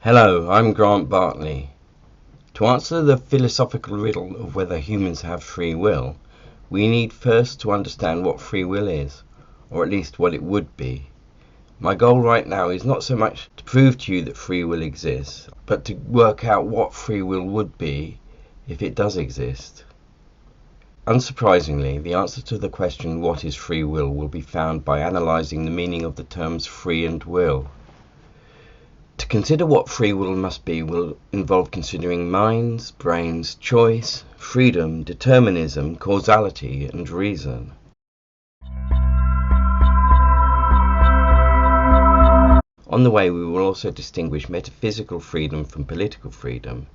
Hello, I'm Grant Bartley. To answer the philosophical riddle of whether humans have free will, we need first to understand what free will is, or at least what it would be. My goal right now is not so much to prove to you that free will exists, but to work out what free will would be if it does exist. Unsurprisingly, the answer to the question what is free will be found by analysing the meaning of the terms free and will. To consider what free will must be will involve considering minds, brains, choice, freedom, determinism, causality, and reason. On the way, we will also distinguish metaphysical freedom from political freedom,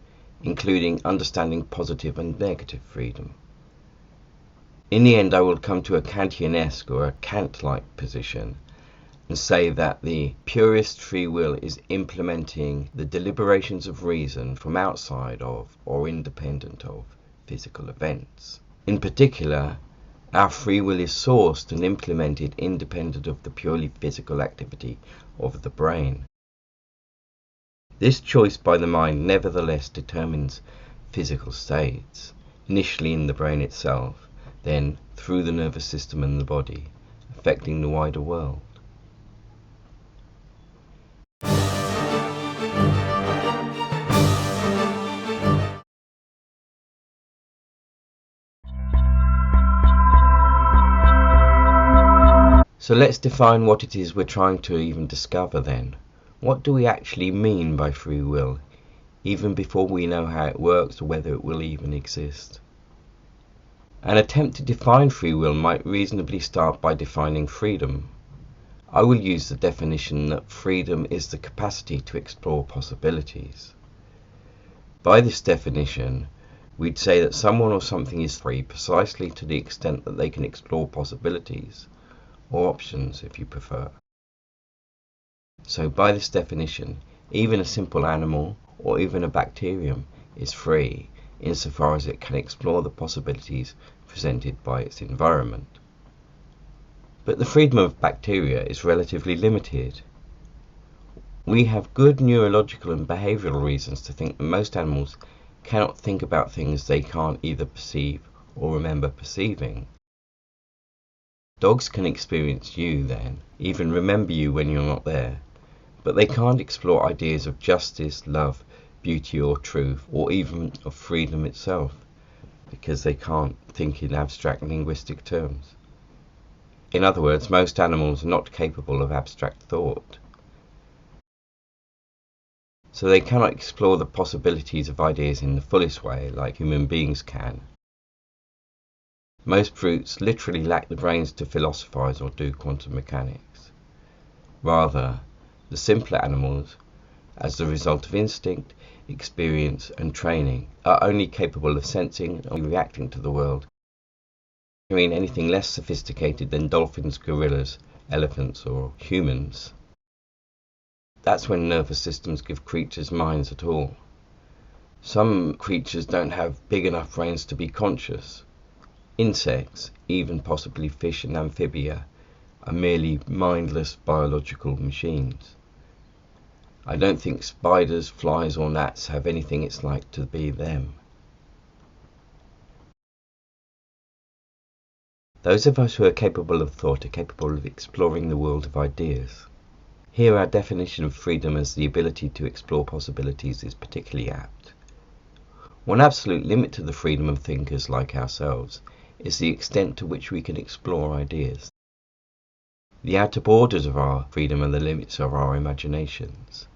including understanding positive and negative freedom. In the end, I will come to a Kantianesque or a Kant-like position and say that the purest free will is implementing the deliberations of reason from outside of or independent of physical events. In particular, our free will is sourced and implemented independent of the purely physical activity of the brain. This choice by the mind nevertheless determines physical states, initially in the brain itself, then through the nervous system and the body, affecting the wider world. So let's define what it is we're trying to even discover then. What do we actually mean by free will, even before we know how it works or whether it will even exist? An attempt to define free will might reasonably start by defining freedom. I will use the definition that freedom is the capacity to explore possibilities. By this definition, we'd say that someone or something is free precisely to the extent that they can explore possibilities, or options if you prefer. So by this definition, even a simple animal or even a bacterium is free insofar as it can explore the possibilities presented by its environment. But the freedom of bacteria is relatively limited. We have good neurological and behavioural reasons to think that most animals cannot think about things they can't either perceive or remember perceiving. Dogs can experience you then, even remember you when you're not there, but they can't explore ideas of justice, love, beauty or truth, or even of freedom itself, because they can't think in abstract linguistic terms. In other words, most animals are not capable of abstract thought. So they cannot explore the possibilities of ideas in the fullest way like human beings can. Most brutes literally lack the brains to philosophize or do quantum mechanics. Rather, the simpler animals, as the result of instinct, experience and training, are only capable of sensing and reacting to the world. I mean anything less sophisticated than dolphins, gorillas, elephants or humans. That's when nervous systems give creatures minds at all. Some creatures don't have big enough brains to be conscious. Insects, even possibly fish and amphibia, are merely mindless biological machines. I don't think spiders, flies or gnats have anything it's like to be them. Those of us who are capable of thought are capable of exploring the world of ideas. Here our definition of freedom as the ability to explore possibilities is particularly apt. One absolute limit to the freedom of thinkers like ourselves is the extent to which we can explore ideas. The outer borders of our freedom are the limits of our imaginations.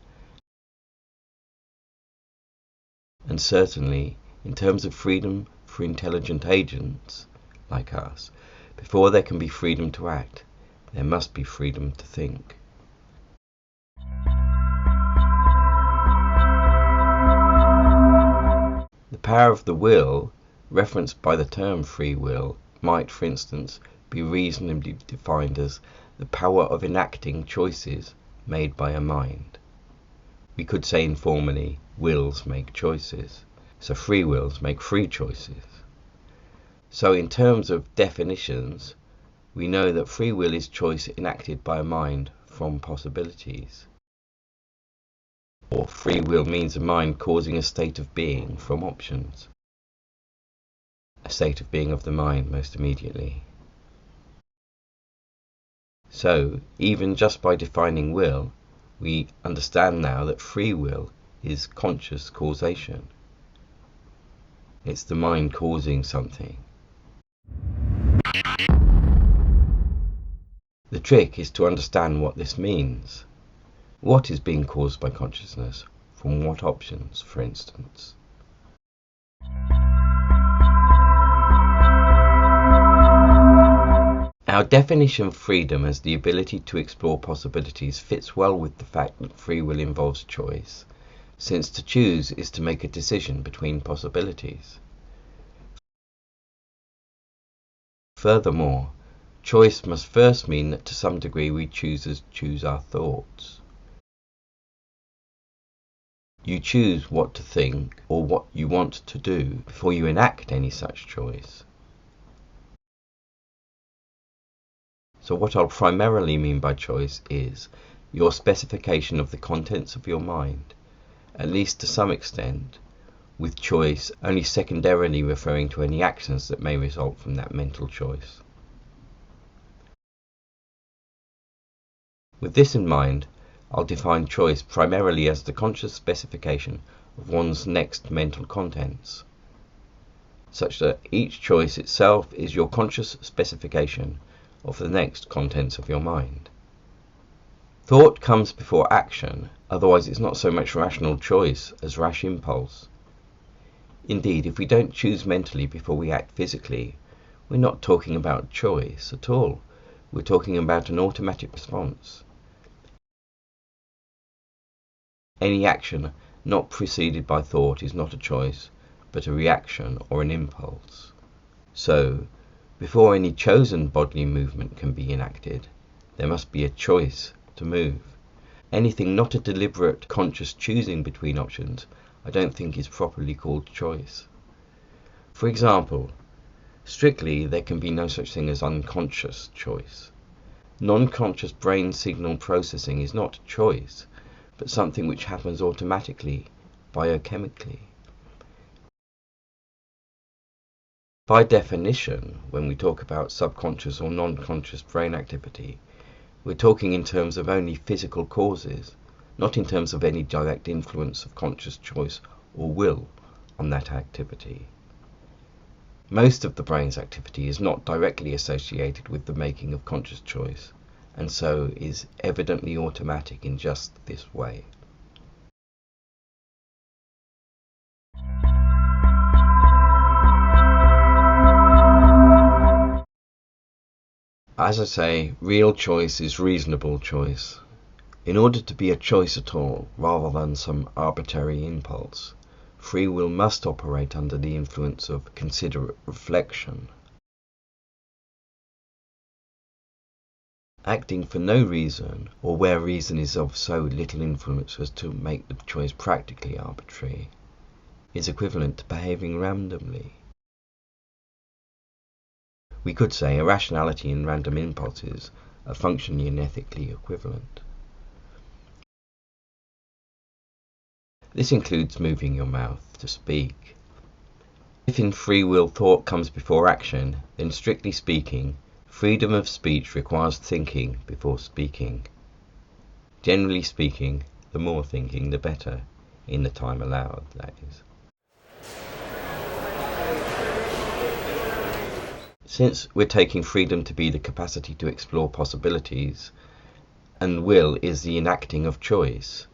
And certainly, in terms of freedom for intelligent agents like us, before there can be freedom to act, there must be freedom to think. The power of the will, referenced by the term free will, might, for instance, be reasonably defined as the power of enacting choices made by a mind. We could say informally, wills make choices, so free wills make free choices. So in terms of definitions, we know that free will is choice enacted by a mind from possibilities. or free will means a mind causing a state of being from options, a state of being of the mind most immediately. So, even just by defining will, we understand now that free will is conscious causation. It's the mind causing something. The trick is to understand what this means. What is being caused by consciousness? From what options, for instance? Our definition of freedom as the ability to explore possibilities fits well with the fact that free will involves choice, since to choose is to make a decision between possibilities. Furthermore, choice must first mean that to some degree we choose our thoughts. You choose what to think or what you want to do before you enact any such choice. So what I'll primarily mean by choice is your specification of the contents of your mind, at least to some extent, with choice only secondarily referring to any actions that may result from that mental choice. With this in mind, I'll define choice primarily as the conscious specification of one's next mental contents, such that each choice itself is your conscious specification of the next contents of your mind. Thought comes before action, otherwise it's not so much rational choice as rash impulse. Indeed, if we don't choose mentally before we act physically, we're not talking about choice at all. We're talking about an automatic response. Any action not preceded by thought is not a choice, but a reaction or an impulse. So, before any chosen bodily movement can be enacted, there must be a choice to move. Anything not a deliberate, conscious choosing between options, I don't think is properly called choice. For example, strictly there can be no such thing as unconscious choice. Non-conscious brain signal processing is not choice, but something which happens automatically, biochemically. By definition, when we talk about subconscious or non-conscious brain activity, we're talking in terms of only physical causes, not in terms of any direct influence of conscious choice or will on that activity. Most of the brain's activity is not directly associated with the making of conscious choice, and so is evidently automatic in just this way. As I say, real choice is reasonable choice. In order to be a choice at all, rather than some arbitrary impulse, free will must operate under the influence of considerate reflection. Acting for no reason, or where reason is of so little influence as to make the choice practically arbitrary, is equivalent to behaving randomly. We could say irrationality and random impulses are functionally and ethically equivalent. This includes moving your mouth to speak. If in free will thought comes before action, then strictly speaking, freedom of speech requires thinking before speaking. Generally speaking, the more thinking the better, in the time allowed, that is. Since we're taking freedom to be the capacity to explore possibilities, and will is the enacting of choice,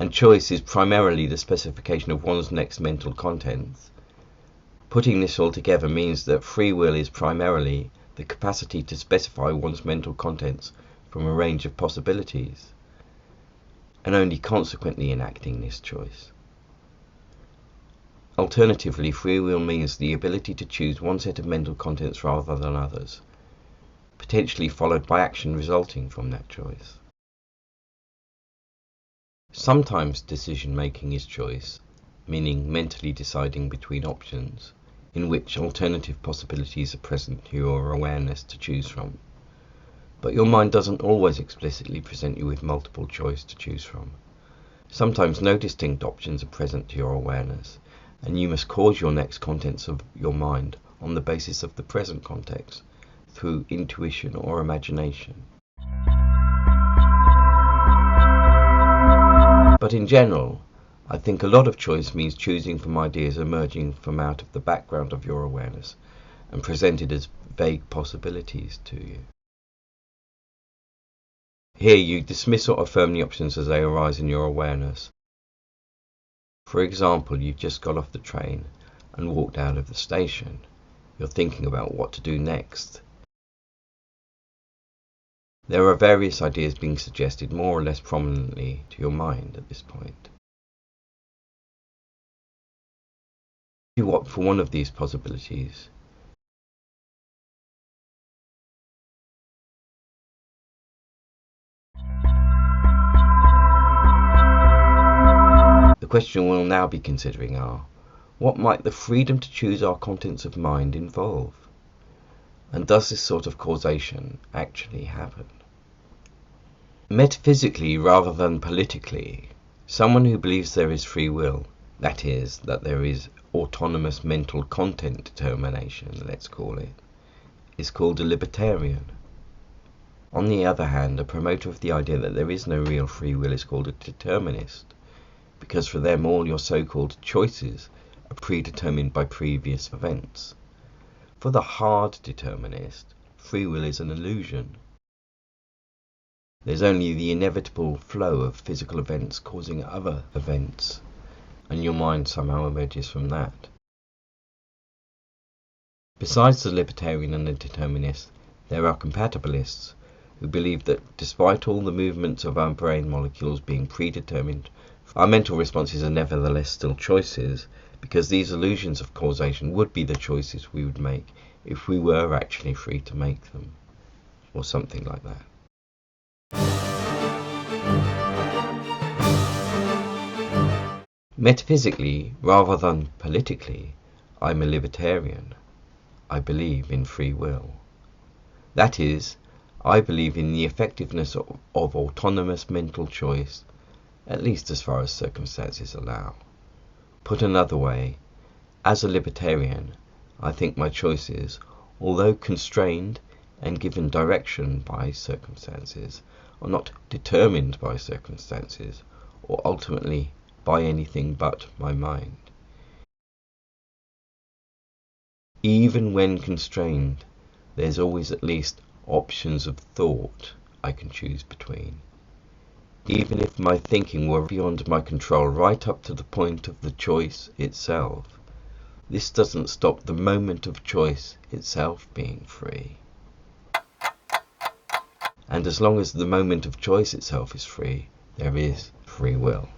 and choice is primarily the specification of one's next mental contents, putting this all together means that free will is primarily the capacity to specify one's mental contents from a range of possibilities, and only consequently enacting this choice. Alternatively, free will means the ability to choose one set of mental contents rather than others, potentially followed by action resulting from that choice. Sometimes decision-making is choice, meaning mentally deciding between options, in which alternative possibilities are present to your awareness to choose from. But your mind doesn't always explicitly present you with multiple choice to choose from. Sometimes no distinct options are present to your awareness, and you must cause your next contents of your mind on the basis of the present context, through intuition or imagination. But in general, I think a lot of choice means choosing from ideas emerging from out of the background of your awareness and presented as vague possibilities to you. Here you dismiss or affirm the options as they arise in your awareness. For example, you've just got off the train and walked out of the station. You're thinking about what to do next. There are various ideas being suggested more or less prominently to your mind at this point. If you opt for one of these possibilities, the question we'll now be considering are, what might the freedom to choose our contents of mind involve? And does this sort of causation actually happen? Metaphysically rather than politically, someone who believes there is free will, that is, that there is autonomous mental content determination, let's call it, is called a libertarian. On the other hand, a promoter of the idea that there is no real free will is called a determinist, because for them all your so-called choices are predetermined by previous events. For the hard determinist, free will is an illusion. There's only the inevitable flow of physical events causing other events, and your mind somehow emerges from that. Besides the libertarian and the determinist, there are compatibilists who believe that despite all the movements of our brain molecules being predetermined, our mental responses are nevertheless still choices, because these illusions of causation would be the choices we would make if we were actually free to make them, or something like that. Metaphysically, rather than politically, I'm a libertarian. I believe in free will. That is, I believe in the effectiveness of autonomous mental choice, at least as far as circumstances allow. Put another way, as a libertarian, I think my choices, although constrained and given direction by circumstances, are not determined by circumstances, or ultimately by anything but my mind. Even when constrained, there's always at least options of thought I can choose between. Even if my thinking were beyond my control right up to the point of the choice itself, this doesn't stop the moment of choice itself being free. And as long as the moment of choice itself is free, there is free will.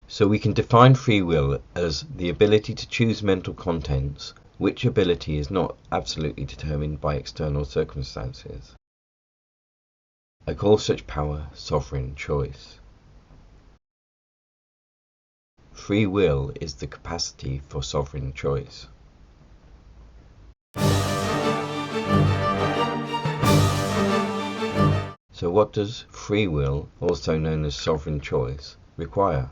So we can define free will as the ability to choose mental contents, which ability is not absolutely determined by external circumstances. I call such power sovereign choice. Free will is the capacity for sovereign choice. So what does free will, also known as sovereign choice, require?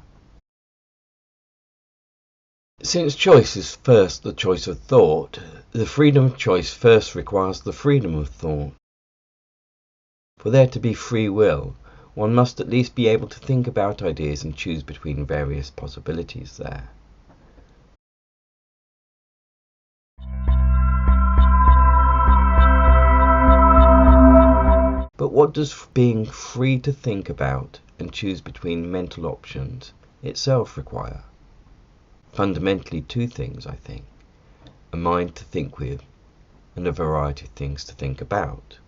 Since choice is first the choice of thought, the freedom of choice first requires the freedom of thought. For there to be free will, one must at least be able to think about ideas and choose between various possibilities there. But what does being free to think about and choose between mental options itself require? Fundamentally two things, I think. A mind to think with, and a variety of things to think about.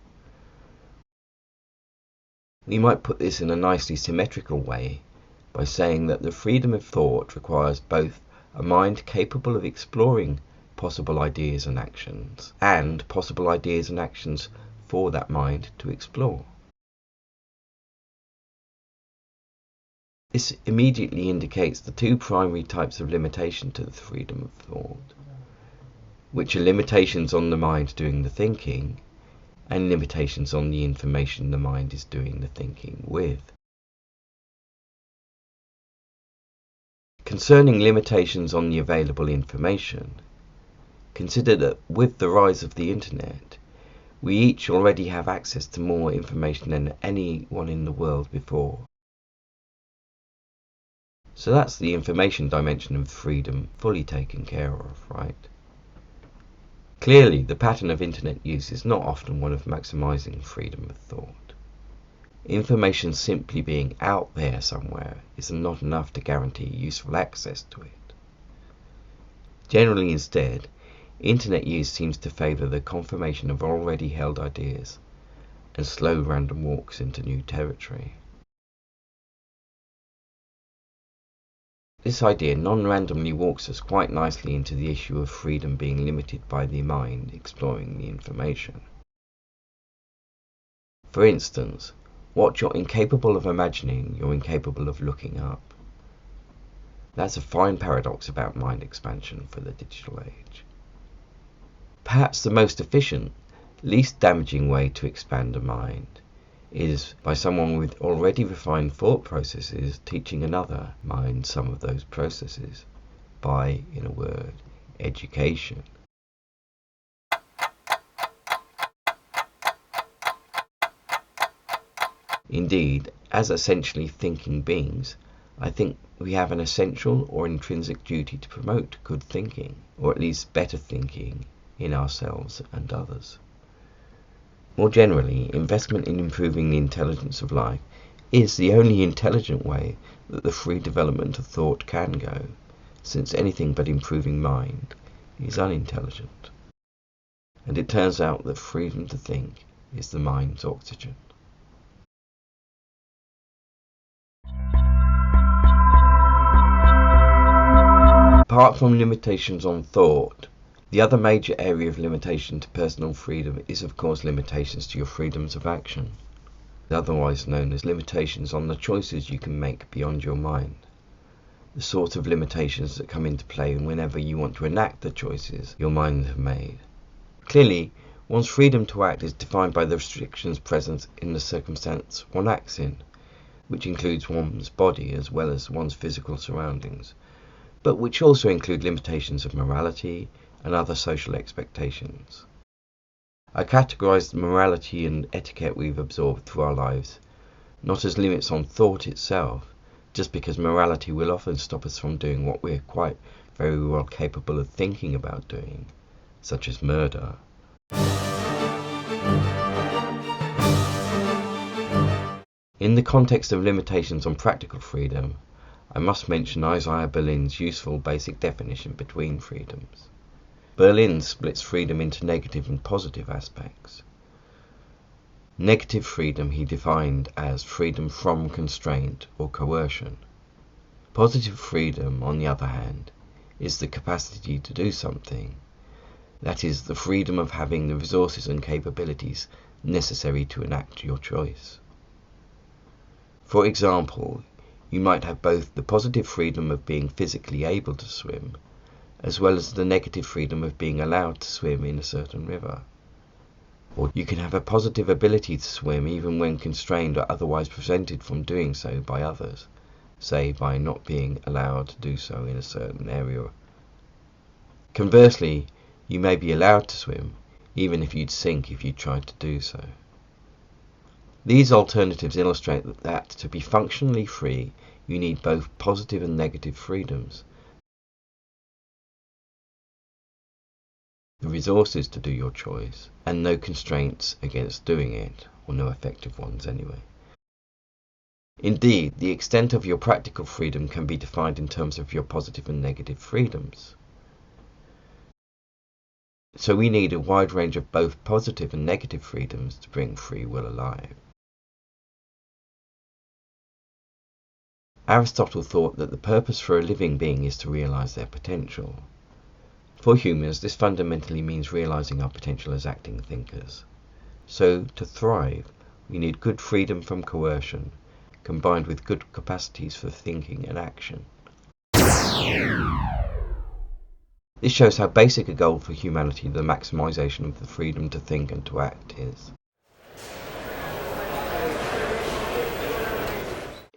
We might put this in a nicely symmetrical way by saying that the freedom of thought requires both a mind capable of exploring possible ideas and actions, and possible ideas and actions for that mind to explore. This immediately indicates the two primary types of limitation to the freedom of thought, which are limitations on the mind doing the thinking, and limitations on the information the mind is doing the thinking with. Concerning limitations on the available information, consider that with the rise of the internet, we each already have access to more information than anyone in the world before. So that's the information dimension of freedom fully taken care of, right? Clearly, the pattern of internet use is not often one of maximizing freedom of thought. Information simply being out there somewhere is not enough to guarantee useful access to it. Generally, instead, internet use seems to favor the confirmation of already held ideas and slow random walks into new territory. This idea non-randomly walks us quite nicely into the issue of freedom being limited by the mind exploring the information. For instance, what you're incapable of imagining, you're incapable of looking up. That's a fine paradox about mind expansion for the digital age. Perhaps the most efficient, least damaging way to expand a mind is by someone with already refined thought processes teaching another mind some of those processes by, in a word, education. Indeed, as essentially thinking beings, I think we have an essential or intrinsic duty to promote good thinking, or at least better thinking, in ourselves and others. More generally, investment in improving the intelligence of life is the only intelligent way that the free development of thought can go, since anything but improving mind is unintelligent. And it turns out that freedom to think is the mind's oxygen. Apart from limitations on thought, the other major area of limitation to personal freedom is of course limitations to your freedoms of action, otherwise known as limitations on the choices you can make beyond your mind, the sort of limitations that come into play whenever you want to enact the choices your mind has made. Clearly, one's freedom to act is defined by the restrictions present in the circumstance one acts in, which includes one's body as well as one's physical surroundings, but which also include limitations of morality and other social expectations. I categorize the morality and etiquette we've absorbed through our lives not as limits on thought itself, just because morality will often stop us from doing what we're quite very well capable of thinking about doing, such as murder. In the context of limitations on practical freedom, I must mention Isaiah Berlin's useful basic definition between freedoms. Berlin splits freedom into negative and positive aspects. Negative freedom he defined as freedom from constraint or coercion. Positive freedom, on the other hand, is the capacity to do something. That is, the freedom of having the resources and capabilities necessary to enact your choice. For example, you might have both the positive freedom of being physically able to swim, as well as the negative freedom of being allowed to swim in a certain river. Or you can have a positive ability to swim even when constrained or otherwise prevented from doing so by others, say by not being allowed to do so in a certain area. Conversely, you may be allowed to swim, even if you'd sink if you tried to do so. These alternatives illustrate that to be functionally free, you need both positive and negative freedoms, the resources to do your choice, and no constraints against doing it, or no effective ones anyway. Indeed, the extent of your practical freedom can be defined in terms of your positive and negative freedoms. So we need a wide range of both positive and negative freedoms to bring free will alive. Aristotle thought that the purpose for a living being is to realize their potential. For humans, this fundamentally means realizing our potential as acting thinkers. So, to thrive, we need good freedom from coercion, combined with good capacities for thinking and action. This shows how basic a goal for humanity the maximization of the freedom to think and to act is.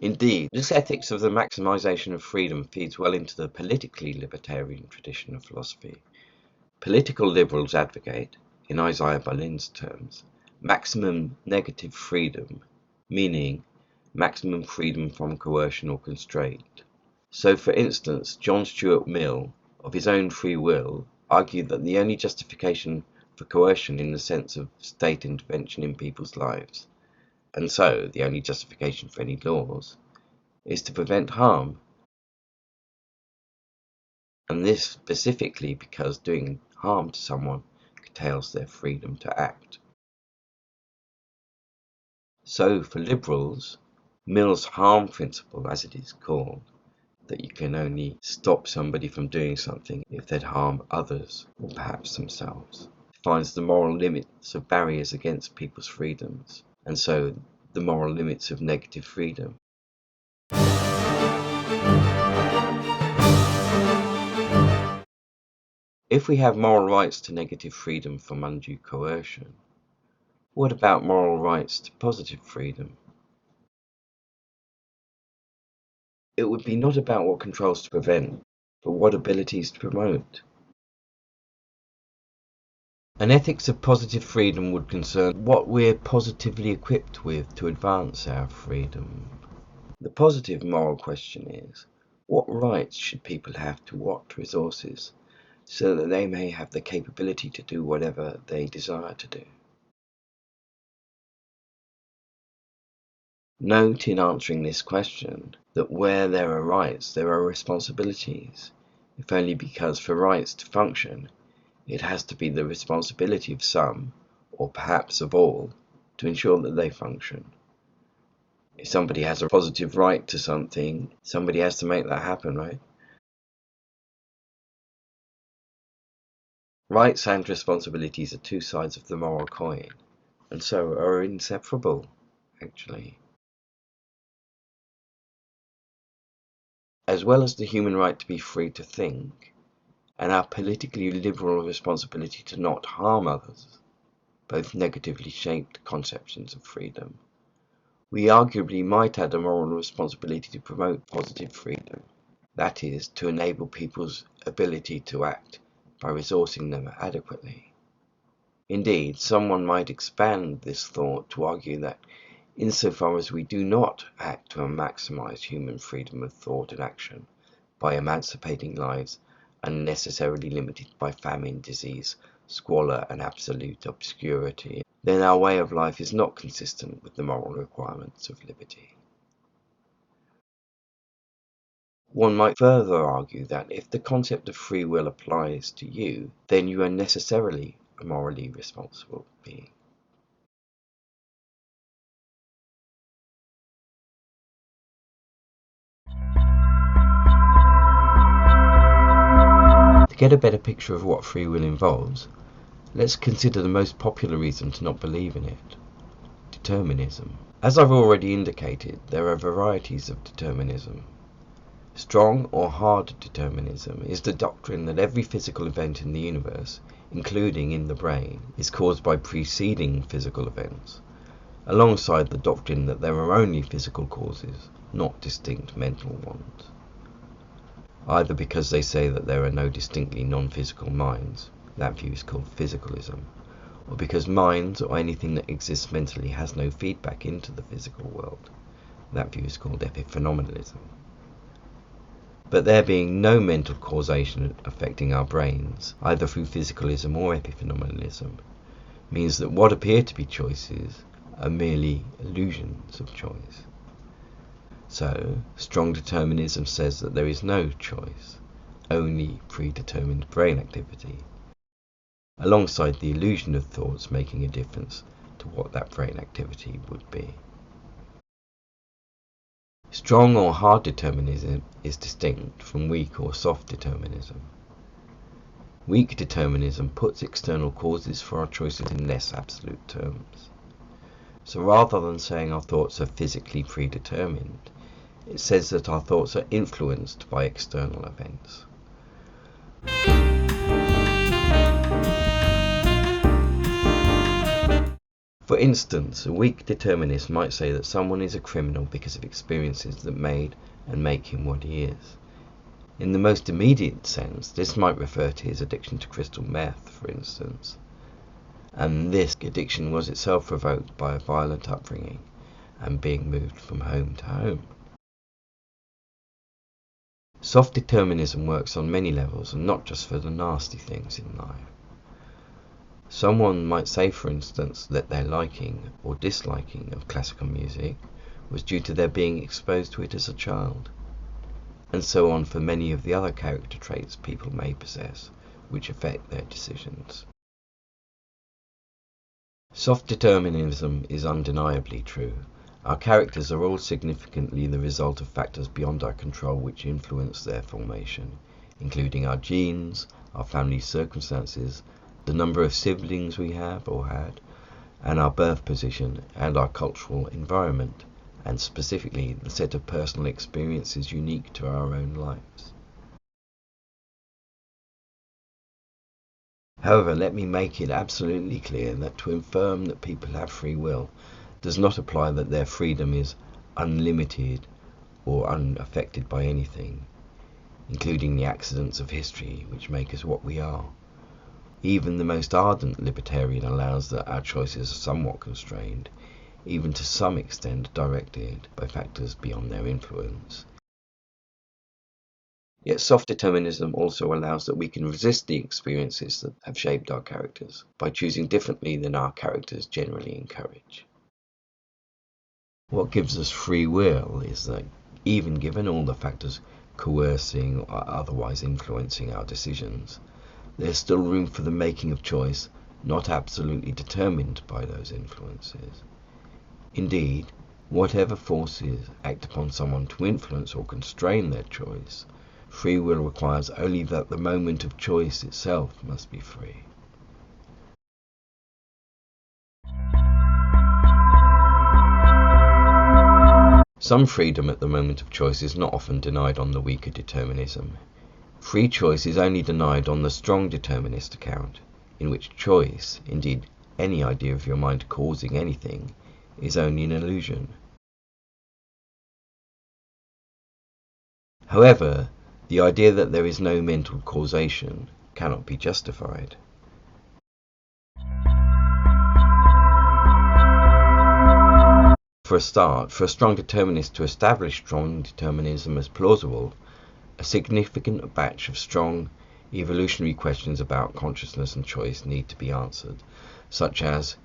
Indeed, this ethics of the maximization of freedom feeds well into the politically libertarian tradition of philosophy. Political liberals advocate, in Isaiah Berlin's terms, maximum negative freedom, meaning maximum freedom from coercion or constraint. So, for instance, John Stuart Mill, of his own free will, argued that the only justification for coercion in the sense of state intervention in people's lives, and so the only justification for any laws, is to prevent harm, and this specifically because doing harm to someone curtails their freedom to act. So for liberals, Mill's harm principle, as it is called, that you can only stop somebody from doing something if they'd harm others, or perhaps themselves, defines the moral limits of barriers against people's freedoms, and so the moral limits of negative freedom. If we have moral rights to negative freedom from undue coercion, what about moral rights to positive freedom? It would be not about what controls to prevent, but what abilities to promote. An ethics of positive freedom would concern what we're positively equipped with to advance our freedom. The positive moral question is, what rights should people have to what resources, so that they may have the capability to do whatever they desire to do? Note in answering this question that where there are rights, there are responsibilities, if only because for rights to function, it has to be the responsibility of some, or perhaps of all, to ensure that they function. If somebody has a positive right to something, somebody has to make that happen, right? Rights and responsibilities are two sides of the moral coin, and so are inseparable, actually. As well as the human right to be free to think, and our politically liberal responsibility to not harm others, both negatively shaped conceptions of freedom, we arguably might add a moral responsibility to promote positive freedom, that is, to enable people's ability to act by resourcing them adequately. Indeed, someone might expand this thought to argue that insofar as we do not act to maximize human freedom of thought and action by emancipating lives unnecessarily limited by famine, disease, squalor, and absolute obscurity, then our way of life is not consistent with the moral requirements of liberty. One might further argue that if the concept of free will applies to you, then you are necessarily a morally responsible being. To get a better picture of what free will involves, let's consider the most popular reason to not believe in it: determinism. As I've already indicated, there are varieties of determinism. Strong or hard determinism is the doctrine that every physical event in the universe, including in the brain, is caused by preceding physical events, alongside the doctrine that there are only physical causes, not distinct mental ones. Either because they say that there are no distinctly non-physical minds, that view is called physicalism, or because minds or anything that exists mentally has no feedback into the physical world, that view is called epiphenomenalism. But there being no mental causation affecting our brains, either through physicalism or epiphenomenalism, means that what appear to be choices are merely illusions of choice. So, strong determinism says that there is no choice, only predetermined brain activity, alongside the illusion of thoughts making a difference to what that brain activity would be. Strong or hard determinism is distinct from weak or soft determinism. Weak determinism puts external causes for our choices in less absolute terms. So rather than saying our thoughts are physically predetermined, it says that our thoughts are influenced by external events. For instance, a weak determinist might say that someone is a criminal because of experiences that made and make him what he is. In the most immediate sense, this might refer to his addiction to crystal meth, for instance, and this addiction was itself provoked by a violent upbringing and being moved from home to home. Soft determinism works on many levels and not just for the nasty things in life. Someone might say, for instance, that their liking or disliking of classical music was due to their being exposed to it as a child, and so on for many of the other character traits people may possess, which affect their decisions. Soft determinism is undeniably true. Our characters are all significantly the result of factors beyond our control which influence their formation, including our genes, our family circumstances, the number of siblings we have or had, and our birth position and our cultural environment, and specifically the set of personal experiences unique to our own lives. However, let me make it absolutely clear that to affirm that people have free will does not imply that their freedom is unlimited or unaffected by anything, including the accidents of history which make us what we are. Even the most ardent libertarian allows that our choices are somewhat constrained, even to some extent directed by factors beyond their influence. Yet soft determinism also allows that we can resist the experiences that have shaped our characters by choosing differently than our characters generally encourage. What gives us free will is that even given all the factors coercing or otherwise influencing our decisions, there's still room for the making of choice not absolutely determined by those influences. Indeed, whatever forces act upon someone to influence or constrain their choice, free will requires only that the moment of choice itself must be free. Some freedom at the moment of choice is not often denied on the weaker determinism. Free choice is only denied on the strong determinist account, in which choice, indeed any idea of your mind causing anything, is only an illusion. However, the idea that there is no mental causation cannot be justified. For a start, for a strong determinist to establish strong determinism as plausible, a significant batch of strong evolutionary questions about consciousness and choice need to be answered, such as,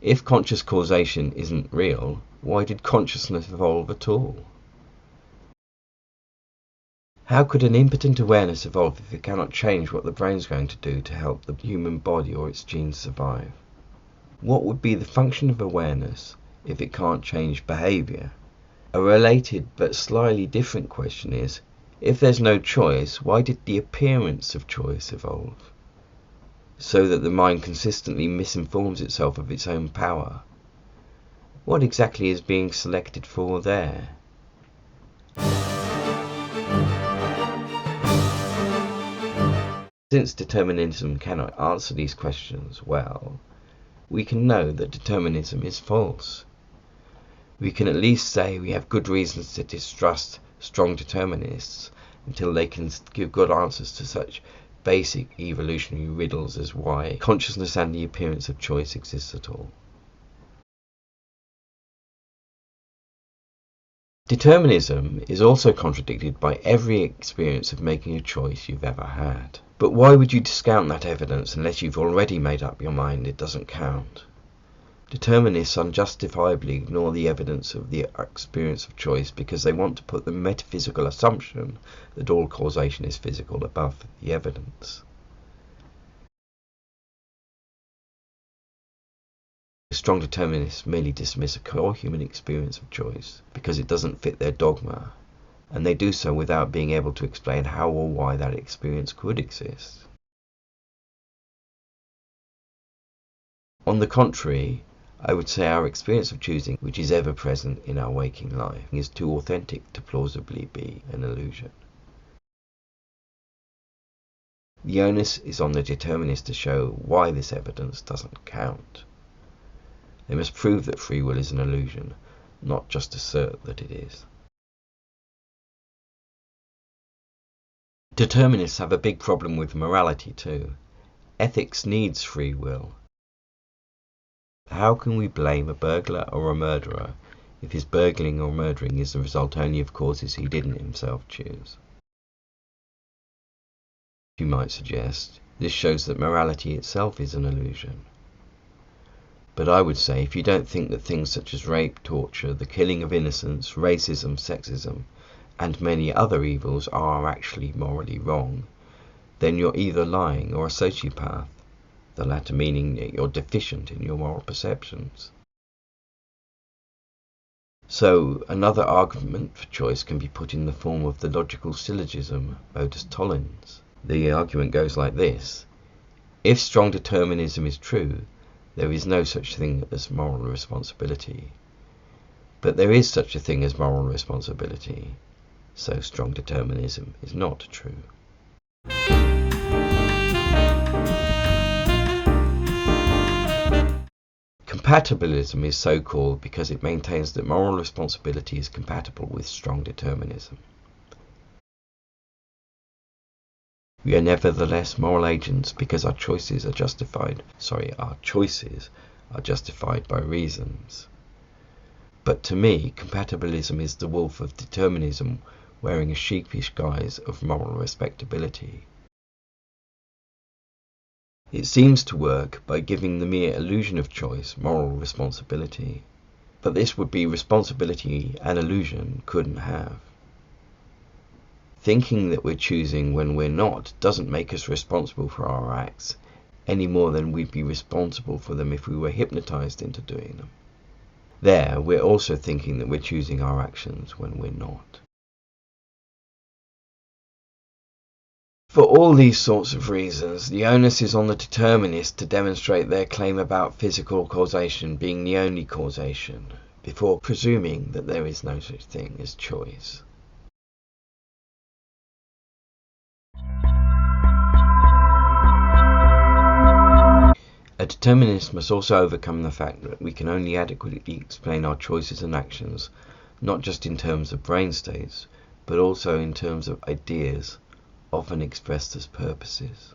if conscious causation isn't real, why did consciousness evolve at all? How could an impotent awareness evolve if it cannot change what the brain's going to do to help the human body or its genes survive? What would be the function of awareness if it can't change behavior? A related but slightly different question is, if there's no choice, why did the appearance of choice evolve? So that the mind consistently misinforms itself of its own power. What exactly is being selected for there? Since determinism cannot answer these questions well, we can know that determinism is false. We can at least say we have good reasons to distrust strong determinists until they can give good answers to such basic evolutionary riddles as why consciousness and the appearance of choice exists at all. Determinism is also contradicted by every experience of making a choice you've ever had. But why would you discount that evidence unless you've already made up your mind it doesn't count? Determinists unjustifiably ignore the evidence of the experience of choice because they want to put the metaphysical assumption that all causation is physical above the evidence. Strong determinists merely dismiss a core human experience of choice because it doesn't fit their dogma, and they do so without being able to explain how or why that experience could exist. On the contrary, I would say our experience of choosing, which is ever present in our waking life, is too authentic to plausibly be an illusion. The onus is on the determinist to show why this evidence doesn't count. They must prove that free will is an illusion, not just assert that it is. Determinists have a big problem with morality too. Ethics needs free will. How can we blame a burglar or a murderer if his burgling or murdering is the result only of causes he didn't himself choose? You might suggest this shows that morality itself is an illusion. But I would say if you don't think that things such as rape, torture, the killing of innocents, racism, sexism, and many other evils are actually morally wrong, then you're either lying or a sociopath, the latter meaning that you're deficient in your moral perceptions. So another argument for choice can be put in the form of the logical syllogism modus tollens. The argument goes like this: if strong determinism is true, there is no such thing as moral responsibility. But there is such a thing as moral responsibility, so strong determinism is not true. Compatibilism is so called because it maintains that moral responsibility is compatible with strong determinism. We are nevertheless moral agents because our choices are justified by reasons. But to me, compatibilism is the wolf of determinism wearing a sheepish guise of moral respectability. It seems to work by giving the mere illusion of choice moral responsibility, but this would be responsibility an illusion couldn't have. Thinking that we're choosing when we're not doesn't make us responsible for our acts, any more than we'd be responsible for them if we were hypnotized into doing them. There, we're also thinking that we're choosing our actions when we're not. For all these sorts of reasons, the onus is on the determinists to demonstrate their claim about physical causation being the only causation, before presuming that there is no such thing as choice. A determinist must also overcome the fact that we can only adequately explain our choices and actions, not just in terms of brain states, but also in terms of ideas, often expressed as purposes.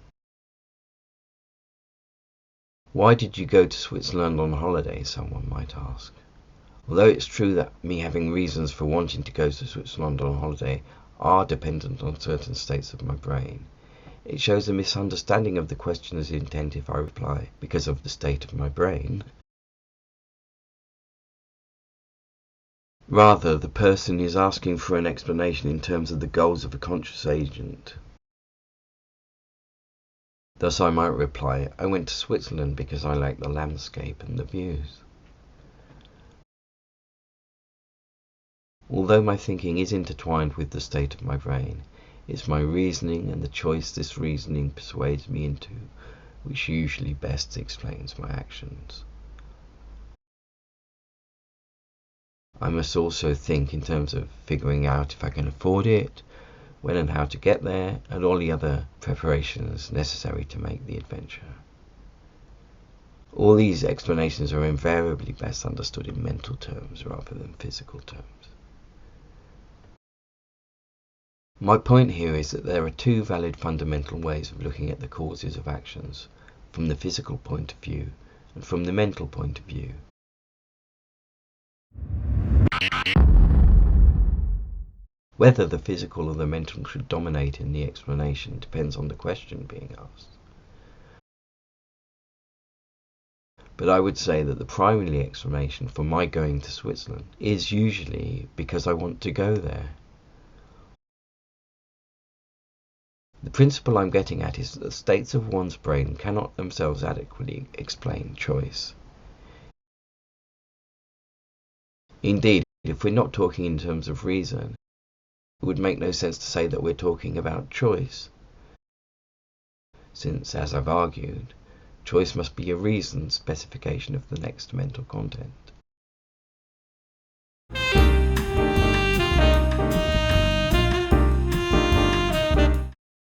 Why did you go to Switzerland on holiday, someone might ask. Although it's true that me having reasons for wanting to go to Switzerland on holiday are dependent on certain states of my brain, it shows a misunderstanding of the questioner's intent if I reply, because of the state of my brain. Rather, the person is asking for an explanation in terms of the goals of a conscious agent. Thus I might reply, I went to Switzerland because I like the landscape and the views. Although my thinking is intertwined with the state of my brain, it's my reasoning and the choice this reasoning persuades me into which usually best explains my actions. I must also think in terms of figuring out if I can afford it, when and how to get there, and all the other preparations necessary to make the adventure. All these explanations are invariably best understood in mental terms rather than physical terms. My point here is that there are two valid fundamental ways of looking at the causes of actions, from the physical point of view and from the mental point of view. Whether the physical or the mental should dominate in the explanation depends on the question being asked. But I would say that the primary explanation for my going to Switzerland is usually because I want to go there. The principle I'm getting at is that the states of one's brain cannot themselves adequately explain choice. Indeed, if we're not talking in terms of reason, it would make no sense to say that we're talking about choice, since, as I've argued, choice must be a reasoned specification of the next mental content.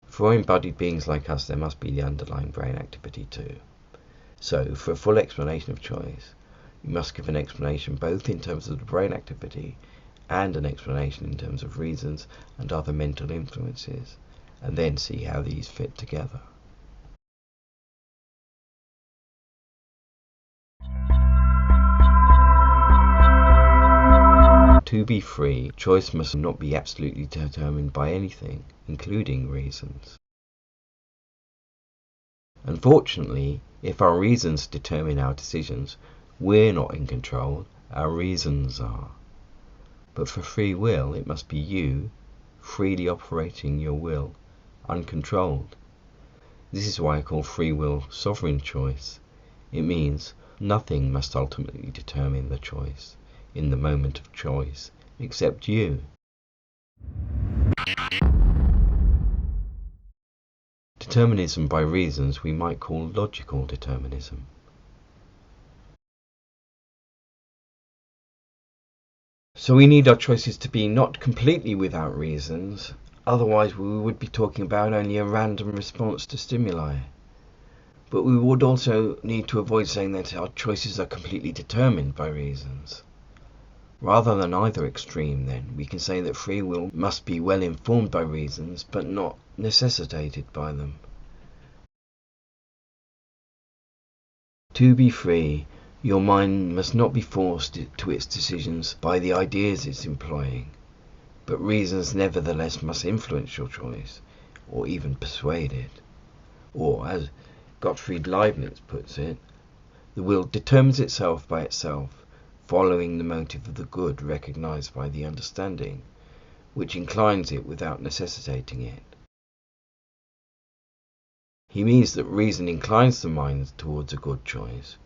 For embodied beings like us, there must be the underlying brain activity too. So, for a full explanation of choice, we must give an explanation both in terms of the brain activity and an explanation in terms of reasons and other mental influences, and then see how these fit together. To be free, choice must not be absolutely determined by anything, including reasons. Unfortunately, if our reasons determine our decisions, we're not in control, our reasons are. But for free will, it must be you, freely operating your will, uncontrolled. This is why I call free will sovereign choice. It means nothing must ultimately determine the choice in the moment of choice, except you. Determinism by reasons we might call logical determinism. So we need our choices to be not completely without reasons, otherwise we would be talking about only a random response to stimuli. But we would also need to avoid saying that our choices are completely determined by reasons. Rather than either extreme, then, we can say that free will must be well informed by reasons, but not necessitated by them. To be free, your mind must not be forced to its decisions by the ideas it's employing, but reasons nevertheless must influence your choice, or even persuade it. Or, as Gottfried Leibniz puts it, the will determines itself by itself, following the motive of the good recognized by the understanding, which inclines it without necessitating it. He means that reason inclines the mind towards a good choice,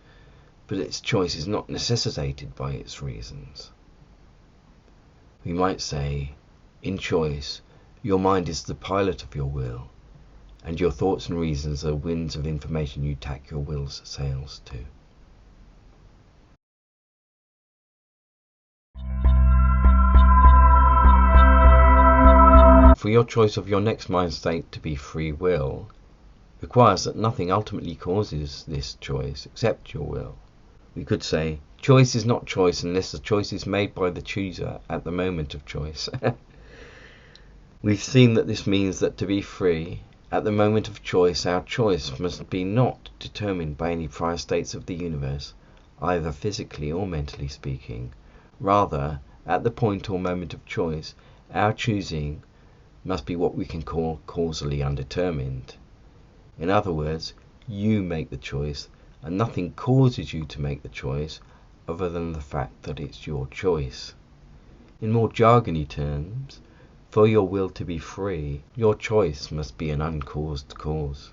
but its choice is not necessitated by its reasons. We might say, in choice, your mind is the pilot of your will, and your thoughts and reasons are winds of information you tack your will's sails to. For your choice of your next mind state to be free will requires that nothing ultimately causes this choice except your will. We could say, choice is not choice unless the choice is made by the chooser at the moment of choice. We've seen that this means that to be free, at the moment of choice, our choice must be not determined by any prior states of the universe, either physically or mentally speaking. Rather, at the point or moment of choice, our choosing must be what we can call causally undetermined. In other words, you make the choice, and nothing causes you to make the choice other than the fact that it's your choice. In more jargony terms, for your will to be free, your choice must be an uncaused cause.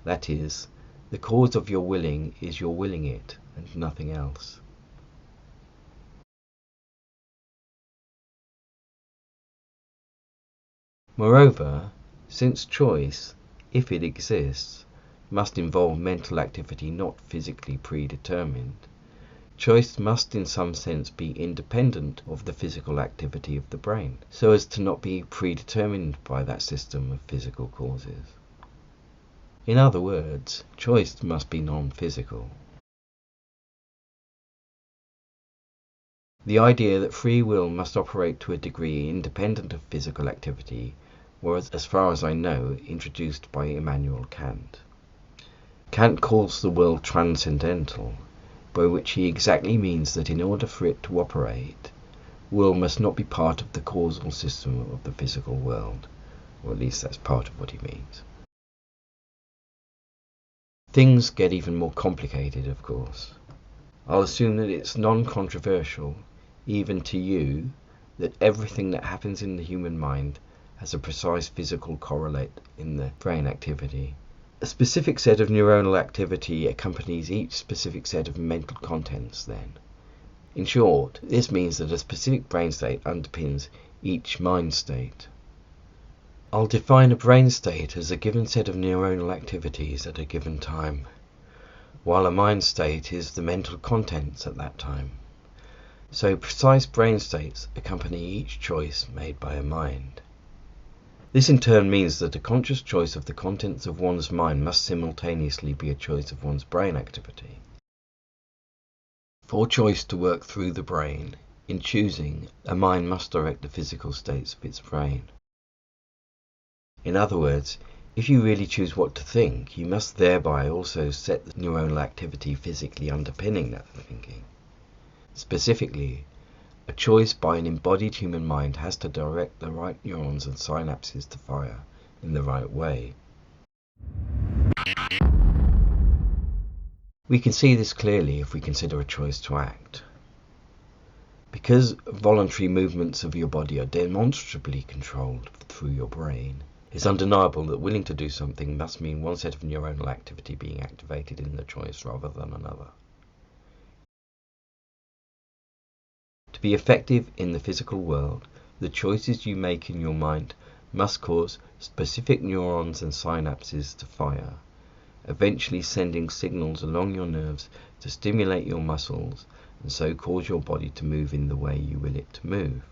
That is, the cause of your willing is your willing it, and nothing else. Moreover, since choice, if it exists, must involve mental activity not physically predetermined, choice must in some sense be independent of the physical activity of the brain, so as to not be predetermined by that system of physical causes. In other words, choice must be non-physical. The idea that free will must operate to a degree independent of physical activity was, as far as I know, introduced by Immanuel Kant. Kant calls the will transcendental, by which he exactly means that in order for it to operate, will must not be part of the causal system of the physical world, or at least that's part of what he means. Things get even more complicated, of course. I'll assume that it's non-controversial, even to you, that everything that happens in the human mind has a precise physical correlate in the brain activity. A specific set of neuronal activity accompanies each specific set of mental contents then. In short, this means that a specific brain state underpins each mind state. I'll define a brain state as a given set of neuronal activities at a given time, while a mind state is the mental contents at that time. So precise brain states accompany each choice made by a mind. This in turn means that a conscious choice of the contents of one's mind must simultaneously be a choice of one's brain activity. For choice to work through the brain, in choosing, a mind must direct the physical states of its brain. In other words, if you really choose what to think, you must thereby also set the neuronal activity physically underpinning that thinking. Specifically, a choice by an embodied human mind has to direct the right neurons and synapses to fire in the right way. We can see this clearly if we consider a choice to act. Because voluntary movements of your body are demonstrably controlled through your brain, it's undeniable that willing to do something must mean one set of neuronal activity being activated in the choice rather than another. To be effective in the physical world, the choices you make in your mind must cause specific neurons and synapses to fire, eventually sending signals along your nerves to stimulate your muscles and so cause your body to move in the way you will it to move.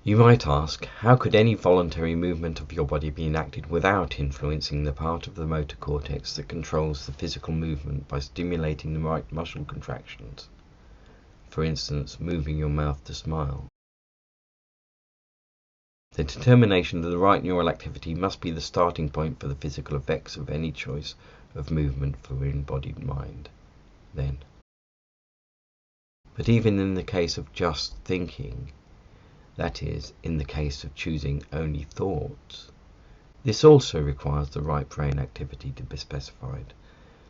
You might ask, how could any voluntary movement of your body be enacted without influencing the part of the motor cortex that controls the physical movement by stimulating the right muscle contractions? For instance, moving your mouth to smile. The determination of the right neural activity must be the starting point for the physical effects of any choice of movement for an embodied mind, then. But even in the case of just thinking, that is, in the case of choosing only thoughts, this also requires the right brain activity to be specified,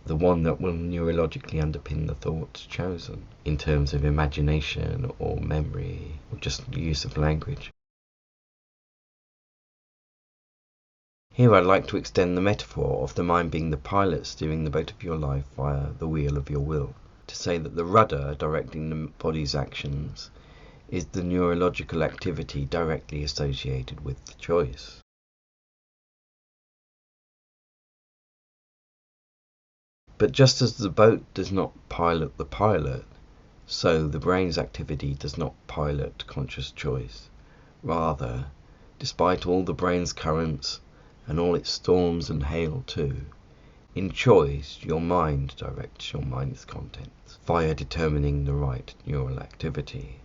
the one that will neurologically underpin the thoughts chosen, in terms of imagination or memory, or just the use of language. Here I'd like to extend the metaphor of the mind being the pilot steering the boat of your life via the wheel of your will, to say that the rudder directing the body's actions is the neurological activity directly associated with the choice. But just as the boat does not pilot the pilot, so the brain's activity does not pilot conscious choice. Rather, despite all the brain's currents, and all its storms and hail too, in choice your mind directs your mind's contents, via determining the right neural activity.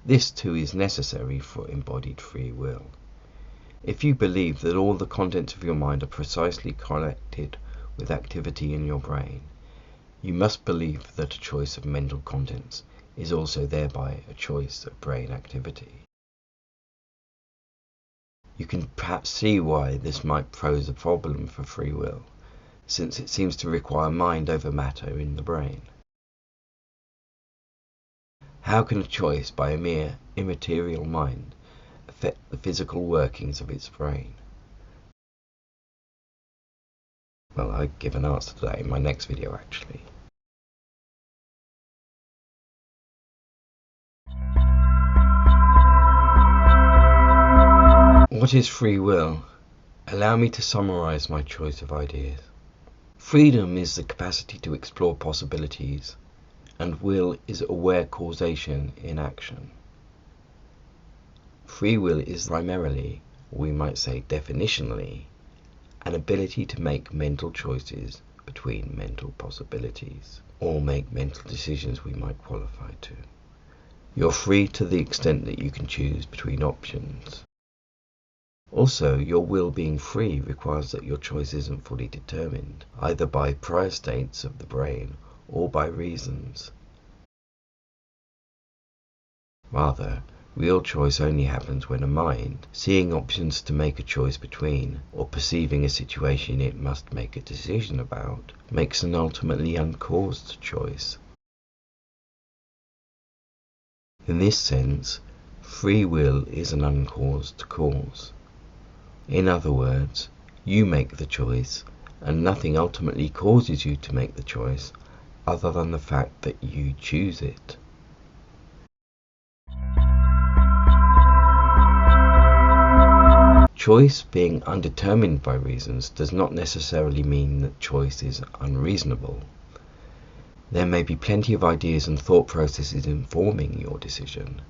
This too is necessary for embodied free will. If you believe that all the contents of your mind are precisely correlated with activity in your brain, you must believe that a choice of mental contents is also thereby a choice of brain activity. You can perhaps see why this might pose a problem for free will, since it seems to require mind over matter in the brain. How can a choice by a mere immaterial mind affect the physical workings of its brain? Well, I give an answer to that in my next video actually. What is free will? Allow me to summarize my choice of ideas. Freedom is the capacity to explore possibilities, and will is aware causation in action. Free will is primarily, or we might say definitionally, an ability to make mental choices between mental possibilities, or make mental decisions we might qualify to. You're free to the extent that you can choose between options. Also, your will being free requires that your choice isn't fully determined, either by prior states of the brain or by reasons. Rather, real choice only happens when a mind, seeing options to make a choice between, or perceiving a situation it must make a decision about, makes an ultimately uncaused choice. In this sense, free will is an uncaused cause. In other words, you make the choice, and nothing ultimately causes you to make the choice other than the fact that you choose it. Choice being undetermined by reasons does not necessarily mean that choice is unreasonable. There may be plenty of ideas and thought processes informing your decision,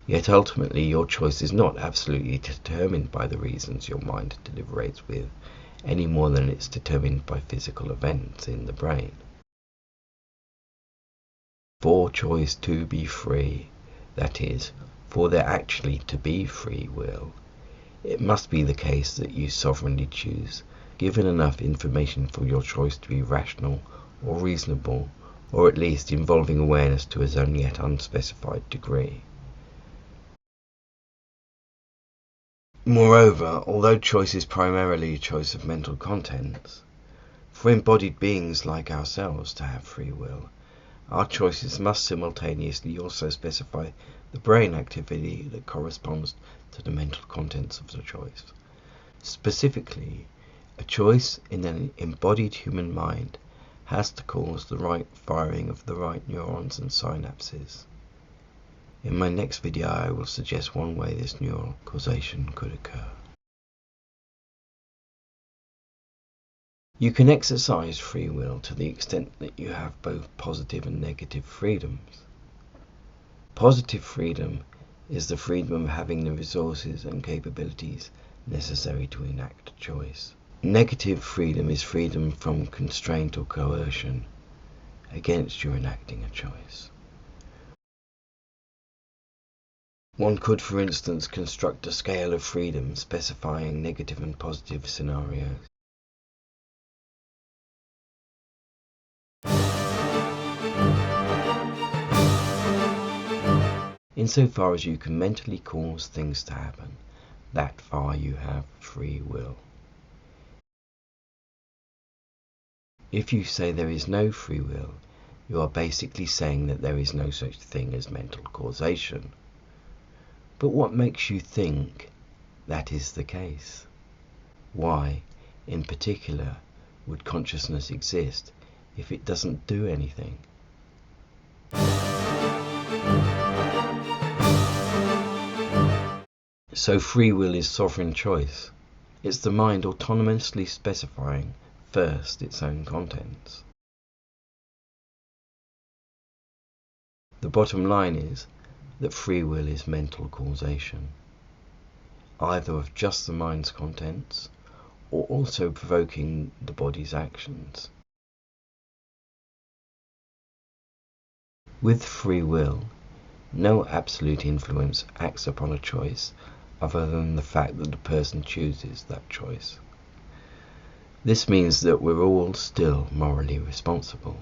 yet ultimately your choice is not absolutely determined by the reasons your mind deliberates with any more than it's determined by physical events in the brain. For choice to be free, that is, for there actually to be free will, it must be the case that you sovereignly choose, given enough information for your choice to be rational or reasonable, or at least involving awareness to as only yet unspecified degree. Moreover, although choice is primarily a choice of mental contents, for embodied beings like ourselves to have free will, our choices must simultaneously also specify the brain activity that corresponds to the mental contents of the choice. Specifically, a choice in an embodied human mind has to cause the right firing of the right neurons and synapses. In my next video, I will suggest one way this neural causation could occur. You can exercise free will to the extent that you have both positive and negative freedoms. Positive freedom is the freedom of having the resources and capabilities necessary to enact a choice. Negative freedom is freedom from constraint or coercion against your enacting a choice. One could, for instance, construct a scale of freedom specifying negative and positive scenarios. Insofar as you can mentally cause things to happen, that far you have free will. If you say there is no free will, you are basically saying that there is no such thing as mental causation. But what makes you think that is the case? Why, in particular, would consciousness exist if it doesn't do anything? So free will is sovereign choice. It's the mind autonomously specifying first its own contents. The bottom line is that free will is mental causation, either of just the mind's contents or also provoking the body's actions. With free will, no absolute influence acts upon a choice other than the fact that the person chooses that choice. This means that we're all still morally responsible.